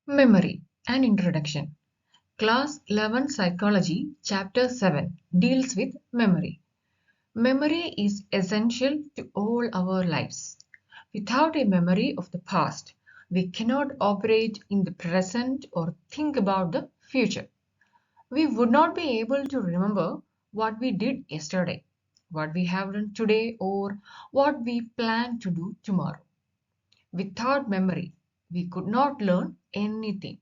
Memory. An introduction. Class 11 Psychology, Chapter 7 deals with memory. Memory is essential to all our lives. Without a memory of the past, we cannot operate in the present or think about the future. We would not be able to remember what we did yesterday, what we have done today, or what we plan to do tomorrow. Without memory, we could not learn anything.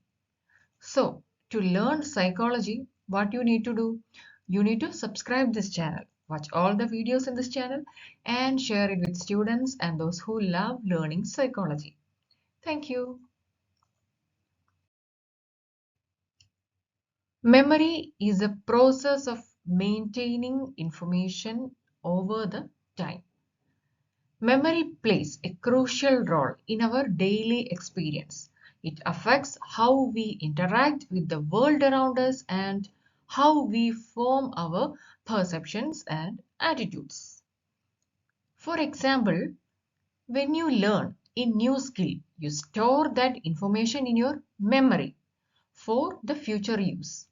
So, to learn psychology, what you need to do? You need to subscribe this channel, watch all the videos in this channel, and share it with students and those who love learning psychology. Thank you. Memory is a process of maintaining information over the time. Memory plays a crucial role in our daily experience. It affects how we interact with the world around us and how we form our perceptions and attitudes. For example, when you learn a new skill, you store that information in your memory for the future use.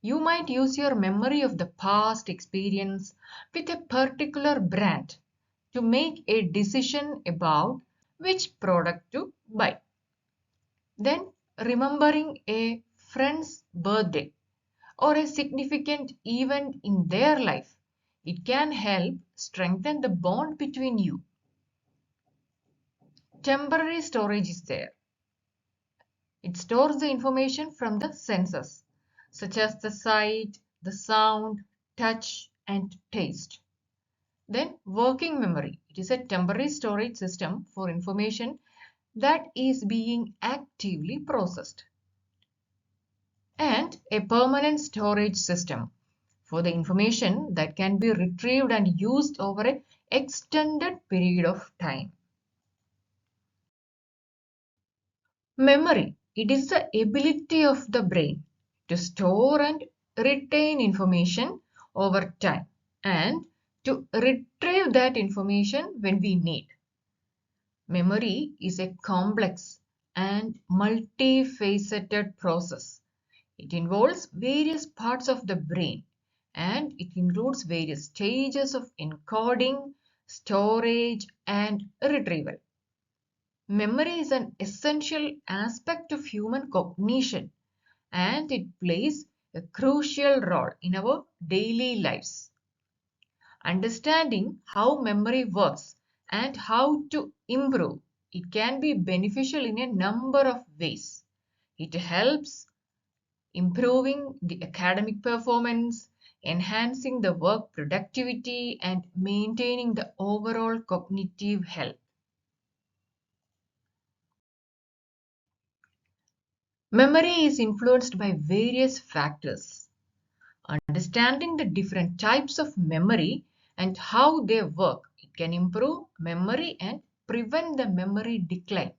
You might use your memory of the past experience with a particular brand to make a decision about which product to buy. Then, remembering a friend's birthday or a significant event in their life, it can help strengthen the bond between you. Temporary storage is there. It stores the information from the senses, such as the sight, the sound, touch, and taste. Then working memory. It is a temporary storage system for information that is being actively processed. And a permanent storage system for the information that can be retrieved and used over an extended period of time. Memory. It is the ability of the brain to store and retain information over time and to retrieve that information when we need. Memory is a complex and multifaceted process. It involves various parts of the brain and it includes various stages of encoding, storage, and retrieval. Memory is an essential aspect of human cognition and it plays a crucial role in our daily lives. Understanding how memory works and how to improve it can be beneficial in a number of ways. It helps improving the academic performance, enhancing the work productivity, and maintaining the overall cognitive health. Memory is influenced by various factors. Understanding the different types of memory and how they work, it can improve memory and prevent the memory decline.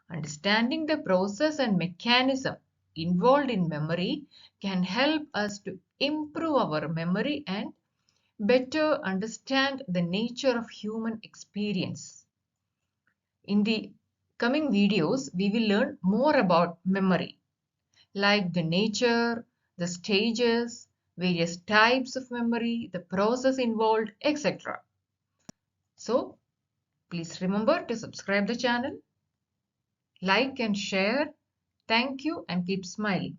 Understanding the process and mechanism involved in memory can help us to improve our memory and better understand the nature of human experience. In the coming videos, we will learn more about memory, like the nature, the stages, various types of memory, the process involved, etc. So, please remember to subscribe the channel, like and share. Thank you and keep smiling.